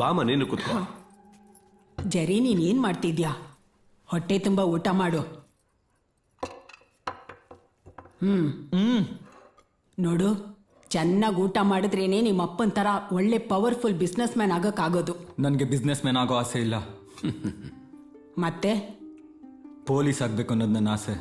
ಬಾಮ ನೀನು ಕೂತ್ಕೋ. ಜರಿ ನೀನ್ ಮಾಡ್ತಿದ್ಯಾ? ಹೊಟ್ಟೆ ತುಂಬ ಊಟ ಮಾಡು. ನೋಡು, ಚೆನ್ನಾಗಿ ಊಟ ಮಾಡಿದ್ರೇನೆ ನಿಮ್ಮ ಅಪ್ಪನ ಥರ ಒಳ್ಳೆ ಪವರ್ಫುಲ್ ಬಿಸ್ನೆಸ್ ಮ್ಯಾನ್ ಆಗೋಕ್ಕಾಗೋದು. ನನಗೆ ಬಿಸ್ನೆಸ್ ಮ್ಯಾನ್ ಆಗೋ ಆಸೆ ಇಲ್ಲ. ಮತ್ತೆ ಪೊಲೀಸ್ ಆಗಬೇಕು ಅನ್ನೋದು ನನ್ನ ಆಸೆ.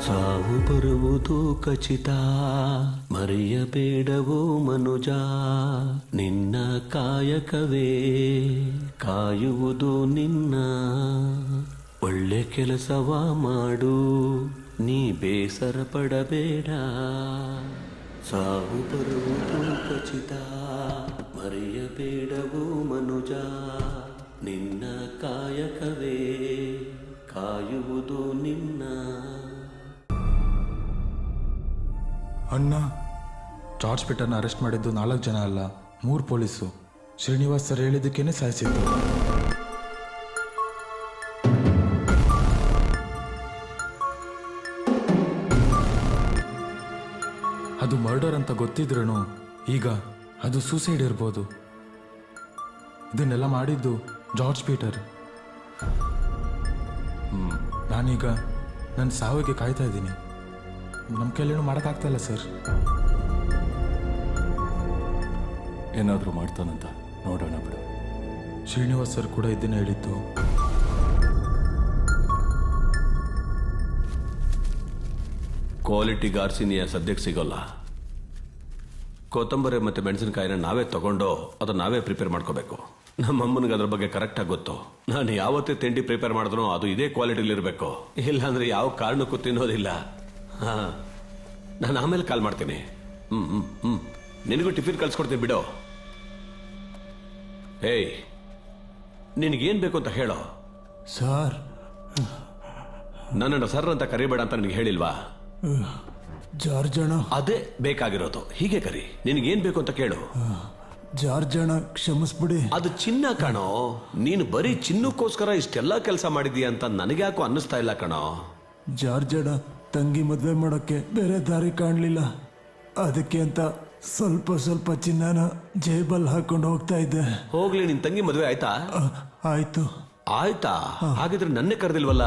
ಸಾವು ಬರುವುದು ಖಚಿತ, ಮರೆಯಬೇಡವೋ ಮನುಜ, ನಿನ್ನ ಕಾಯಕವೇ ಕಾಯುವುದು ನಿನ್ನ. ಒಳ್ಳೆ ಕೆಲಸವ ಮಾಡು, ನೀ ಬೇಸರ ಪಡಬೇಡ. ಸಾವು ಬರುವುದು ಖಚಿತ, ಮರೆಯಬೇಡವೋ ಮನುಜ, ನಿನ್ನ ಕಾಯಕವೇ ಕಾಯುವುದು ನಿನ್ನ. ಅಣ್ಣ, ಜಾರ್ಜ್ ಪೀಟರ್ನ ಅರೆಸ್ಟ್ ಮಾಡಿದ್ದು 4 ಜನ ಅಲ್ಲ, 3 ಪೊಲೀಸು. ಶ್ರೀನಿವಾಸ್ ಸರ್ ಹೇಳಿದ್ದಕ್ಕೇನೆ ಸಾಯಿಸಿದ್ದು. ಅದು ಮರ್ಡರ್ ಅಂತ ಗೊತ್ತಿದ್ರೂ ಈಗ ಅದು ಸೂಸೈಡ್ ಇರ್ಬೋದು. ಇದನ್ನೆಲ್ಲ ಮಾಡಿದ್ದು ಜಾರ್ಜ್ ಪೀಟರ್. ನಾನೀಗ ನನ್ನ ಸಾವಿಗೆ ಕಾಯ್ತಾ ಇದ್ದೀನಿ. ನಮ್ಮ ಕೈಲೇನು ಮಾಡೋಕ್ಕಾಗ್ತಾ ಇಲ್ಲ ಸರ್. ಏನಾದರೂ ಮಾಡ್ತಾನಂತ ನೋಡೋಣ ಬಿಡು. ಶ್ರೀನಿವಾಸ್ ಸರ್ ಕೂಡ ಇದನ್ನ ಹೇಳಿದ್ದು. ಕ್ವಾಲಿಟಿ ಗಾರ್ಸಿನಿಯ ಸದ್ಯಕ್ಕೆ ಸಿಗೋಲ್ಲ. ಕೊತ್ತಂಬರಿ ಮತ್ತು ಮೆಣಸಿನಕಾಯಿನ ನಾವೇ ತಗೊಂಡು ಅದನ್ನು ನಾವೇ ಪ್ರಿಪೇರ್ ಮಾಡ್ಕೋಬೇಕು. ನಮ್ಮ ಅಮ್ಮನಿಗೆ ಅದ್ರ ಬಗ್ಗೆ ಕರೆಕ್ಟಾಗಿ ಗೊತ್ತು. ನಾನು ಯಾವತ್ತೇ ತಿಂಡಿ ಪ್ರಿಪೇರ್ ಮಾಡಿದ್ರೂ ಅದು ಇದೇ ಕ್ವಾಲಿಟಿಲಿರಬೇಕು, ಇಲ್ಲಾಂದರೆ ಯಾವ ಕಾರಣಕ್ಕೂ ತಿನ್ನೋದಿಲ್ಲ. ಹಾಂ, ನಾನು ಆಮೇಲೆ ಕಾಲ್ ಮಾಡ್ತೀನಿ. ನಿನಗೂ ಟಿಫಿನ್ ಕಳ್ಸ್ಕೊಡ್ತೀನಿ ಬಿಡು. ಏಯ್, ನಿನಗೇನು ಬೇಕು ಅಂತ ಹೇಳೋ. ಸರ್, ನನ್ನನ್ನು ಸರ್ ಅಂತ ಕರಿಬೇಡ ಅಂತ ನನಗೆ ಹೇಳಿಲ್ವಾ? ಜಾರ್ಜಣ, ಅದೇ ಬೇಕಾಗಿರೋದು. ಹೀಗೆ ಕರಿ. ನಿನಗೇನು ಬೇಕು ಅಂತ ಕೇಳು. ಜಾರ್ಜಣ ಕ್ಷಮಿಸ್ಬಿಡಿ. ಅದು ಚಿನ್ನ ಕಣೋ. ನೀನು ಬರೀ ಚಿನ್ನಕ್ಕೋಸ್ಕರ ಇಷ್ಟೆಲ್ಲ ಕೆಲಸ ಮಾಡಿದೀಯ ಅಂತ ನನಗೆ ಯಾಕೋ ಅನ್ನಿಸ್ತಾ ಇಲ್ಲ ಕಣೋ. ಜಾರ್ಜಣ ತಂಗಿ ಮದುವೆ ಮಾಡೋಕ್ಕೆ ಬೇರೆ ದಾರಿ ಕಾಣಲಿಲ್ಲ. ಅದಕ್ಕೆ ಅಂತ ಸ್ವಲ್ಪ ಸ್ವಲ್ಪ ಚಿನ್ನನ ಜೇಬಲ್ಲಿ ಹಾಕೊಂಡು ಹೋಗ್ತಾ ಇದ್ದೆ. ಹೋಗ್ಲಿ, ನಿನ್ ತಂಗಿ ಮದುವೆ ಆಯ್ತಾ? ಆಯ್ತು. ಆಯ್ತಾ? ಹಾಗಿದ್ರೆ ನನ್ನೇ ಕರೆದಿಲ್ವಲ್ಲ?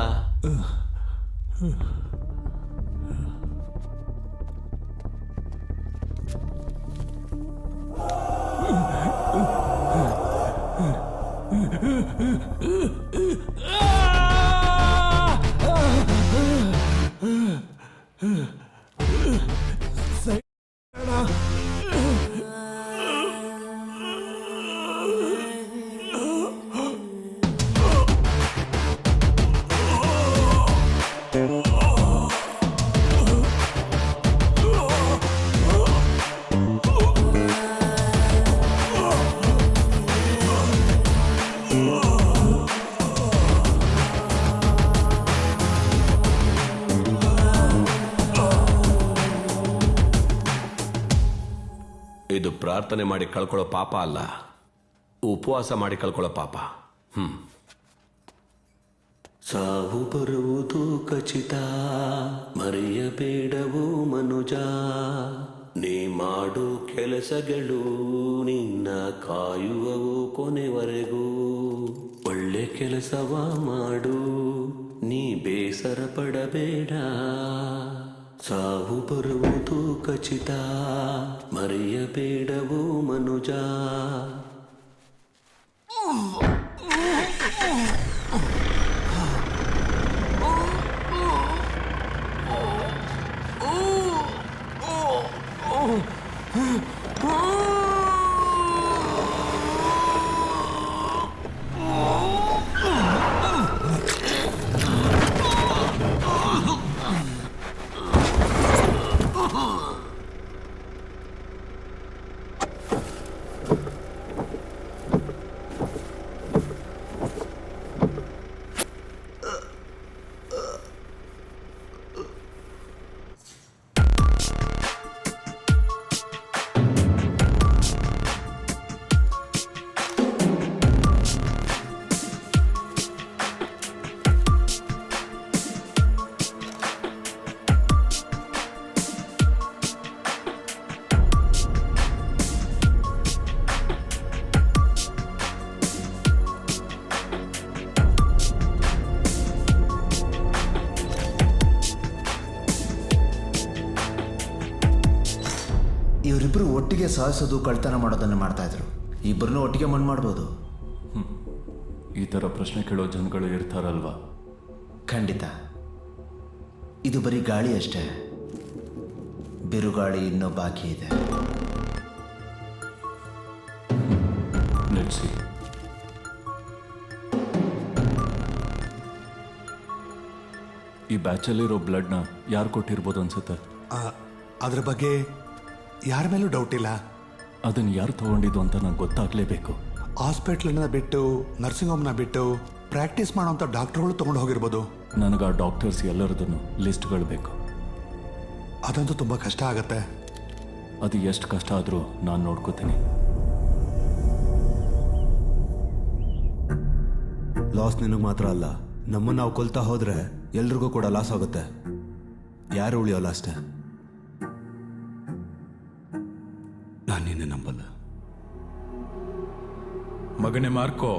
ಇದು ಪ್ರಾರ್ಥನೆ ಮಾಡಿ ಕಳ್ಕೊಳ್ಳೋ ಪಾಪ ಅಲ್ಲ, ಉಪವಾಸ ಮಾಡಿ ಕಳ್ಕೊಳ್ಳೋ ಪಾಪ. ಸಾವು ಬರುವುದು ಖಚಿತ, ಮರೆಯಬೇಡವೋ ಮನುಜ, ನೀ ಮಾಡೋ ಕೆಲಸಗಳು ನಿನ್ನ ಕಾಯುವವು ಕೊನೆವರೆಗೂ. ಒಳ್ಳೆ ಕೆಲಸವ ಮಾಡು, ನೀ ಬೇಸರ ಪಡಬೇಡ. ಸಾವು ಬರುವುದು ಖಚಿತ, ಮರೆಯಬೇಡವೋ ಮನುಜ. ಇಬ್ರು ಒಟ್ಟಿಗೆ ಸಾಧಿಸೋದು ಕಳ್ತನ ಮಾಡೋದನ್ನು ಮಾಡ್ತಾ ಇದ್ರು. ಇಬ್ಬರನ್ನೂ ಒಟ್ಟಿಗೆ ಮಣ್ಣು ಮಾಡ್ಬೋದು. ಈ ಥರ ಪ್ರಶ್ನೆ ಕೇಳೋ ಜನಗಳು ಇರ್ತಾರಲ್ವಾ? ಖಂಡಿತ. ಇದು ಬರೀ ಗಾಳಿ ಅಷ್ಟೇ, ಬಿರುಗಾಳಿ ಇನ್ನೂ ಬಾಕಿ ಇದೆ. ನಿಲ್ಸಿ. ಈ ಬ್ಯಾಚಲ್ಲಿರೋ ಬ್ಲಡ್ನ ಯಾರು ಕೊಟ್ಟಿರ್ಬೋದು ಅನ್ಸುತ್ತೆ? ಅದ್ರ ಬಗ್ಗೆ ಯಾರ ಮೇಲೂ ಡೌಟ್ ಇಲ್ಲ. ಅದನ್ನು ಯಾರು ತಗೊಂಡಿದ್ದು ಅಂತ ನಂಗೆ ಗೊತ್ತಾಗಲೇಬೇಕು. ಹಾಸ್ಪಿಟ್ಲನ್ನ ಬಿಟ್ಟು, ನರ್ಸಿಂಗ್ ಹೋಮ್ನ ಬಿಟ್ಟು ಪ್ರಾಕ್ಟೀಸ್ ಮಾಡೋಂಥ ಡಾಕ್ಟರ್ಗಳು ತೊಗೊಂಡು ಹೋಗಿರ್ಬೋದು. ನನಗೆ ಆ ಡಾಕ್ಟರ್ಸ್ ಎಲ್ಲರದನ್ನು ಲಿಸ್ಟ್ಗಳು ಬೇಕು. ಅದಂತೂ ತುಂಬ ಕಷ್ಟ ಆಗತ್ತೆ. ಅದು ಎಷ್ಟು ಕಷ್ಟ ಆದರೂ ನಾನು ನೋಡ್ಕೋತೀನಿ. ಲಾಸ್ ನಿನಗೆ ಮಾತ್ರ ಅಲ್ಲ, ನಮ್ಮನ್ನು ನಾವು ಕೊಲ್ತಾ ಹೋದ್ರೆ ಎಲ್ರಿಗೂ ಕೂಡ ಲಾಸ್ ಆಗುತ್ತೆ. ಯಾರು ಉಳಿಯೋಲ್ಲ ಅಷ್ಟೇ. ನಾನು ನಿನ್ನೆ ನಂಬಲ್ಲ. ಮಗನೇ ಮಾರ್ಕೋ,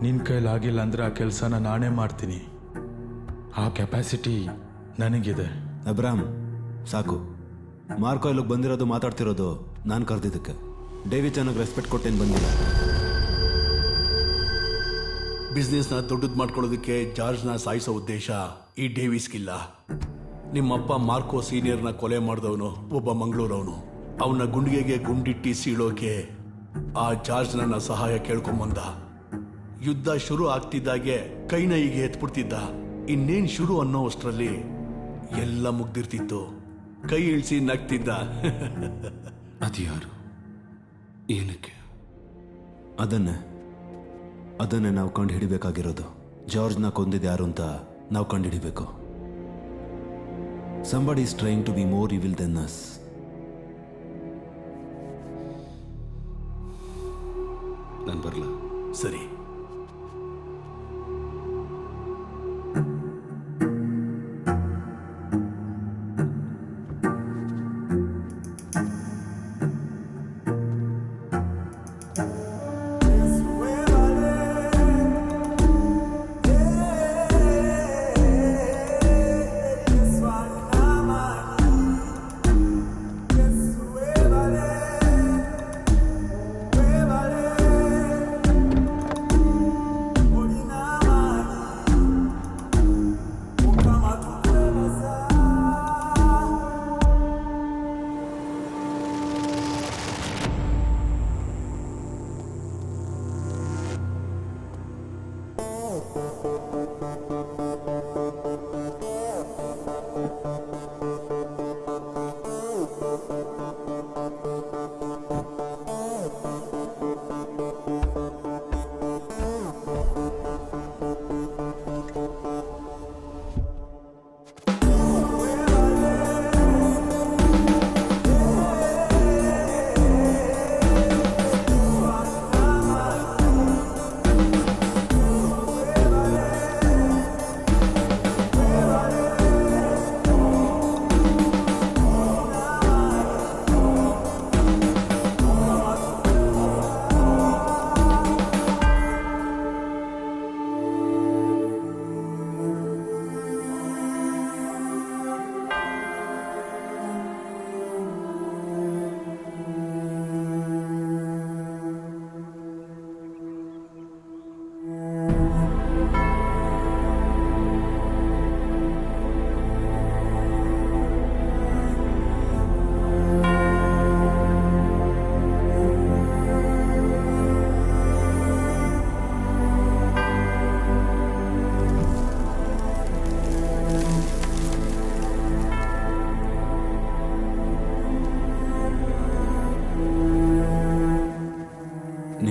ನಿನ್ನ ಕೈಲಾಗಿಲ್ಲ ಅಂದ್ರೆ ಆ ಕೆಲಸನ ನಾನೇ ಮಾಡ್ತೀನಿ. ಆ ಕೆಪಾಸಿಟಿ ನನಗಿದೆ. ಅಬ್ರಾಮ್, ಸಾಕು. ಮಾರ್ಕೋ ಇಲ್ಲಿಗೆ ಬಂದಿರೋದು, ಮಾತಾಡ್ತಿರೋದು ನಾನು ಕರೆದಿದ್ದಕ್ಕೆ. ಡೇವಿ ಚೆನ್ನಾಗಿ ರೆಸ್ಪೆಕ್ಟ್ ಕೊಟ್ಟೇನು ಬಂದಿಲ್ಲ. ಬಿಸ್ನೆಸ್ನ ದೊಡ್ಡದು ಮಾಡ್ಕೊಳ್ಳೋದಕ್ಕೆ ಜಾರ್ಜ್ನ ಸಾಯಿಸೋ ಉದ್ದೇಶ ಈ ಡೇವಿಸ್ಗಿಲ್ಲ. ನಿಮ್ಮಪ್ಪ ಮಾರ್ಕೋ ಸೀನಿಯರ್ನ ಕೊಲೆ ಮಾಡಿದವನು ಒಬ್ಬ ಮಂಗಳೂರವನು. ಅವನ ಗುಂಡಿಗೆಗೆ ಗುಂಡಿಟ್ಟಿ ಸೀಳೋಕೆ ಆ ಜಾರ್ಜ್ ನನ್ನ ಸಹಾಯ ಕೇಳ್ಕೊಂಬಂದ. ಯುದ್ಧ ಶುರು ಆಗ್ತಿದ್ದಾಗೆ ಕೈನ ಹೀಗೆ ಎತ್ಬಿಡ್ತಿದ್ದ. ಇನ್ನೇನ್ ಶುರು ಅನ್ನೋ ಅಷ್ಟರಲ್ಲಿ ಎಲ್ಲ ಮುಗ್ದಿರ್ತಿತ್ತು. ಕೈ ಇಳಿಸಿ ನಗ್ತಿದ್ದ. ಅದು ಯಾರು, ಏನಕ್ಕೆ? ಅದನ್ನೇ ನಾವು ಕಂಡು ಹಿಡಿಬೇಕಾಗಿರೋದು. ಜಾರ್ಜ್ನ ಕೊಂದಿದ್ದು ಯಾರು ಅಂತ ನಾವು ಕಂಡು ಹಿಡಿಬೇಕು. Somebody is trying to be more evil than us. ನಾನು ಬರಲ್ಲ. ಸರಿ.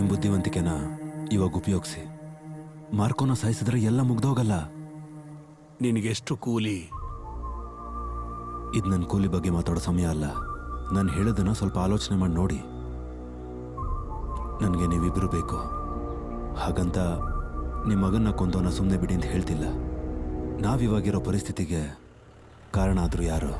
ಬುದ್ಧಿವಂತಿಕೆನ ಇವಾಗ ಉಪಯೋಗಿಸಿ. ಮಾರ್ಕೋನ ಸಾಯಿಸಿದ್ರೆ ಎಲ್ಲ ಮುಗ್ದೋಗಲ್ಲ. ನಿನಗೆಷ್ಟು ಕೂಲಿ? ಇದು ನನ್ನ ಕೂಲಿ ಬಗ್ಗೆ ಮಾತಾಡೋ ಸಮಯ ಅಲ್ಲ. ನಾನು ಹೇಳೋದನ್ನ ಸ್ವಲ್ಪ ಆಲೋಚನೆ ಮಾಡಿ ನೋಡಿ. ನನಗೆ ನೀವಿಬ್ಬರು ಬೇಕು. ಹಾಗಂತ ನಿಮ್ಮ ಮಗನ್ನ ಕೊಂದವನ್ನ ಸುಮ್ಮನೆ ಬಿಡಿ ಅಂತ ಹೇಳ್ತಿಲ್ಲ. ನಾವಿವಾಗಿರೋ ಪರಿಸ್ಥಿತಿಗೆ ಕಾರಣ ಆದರೂ ಯಾರು?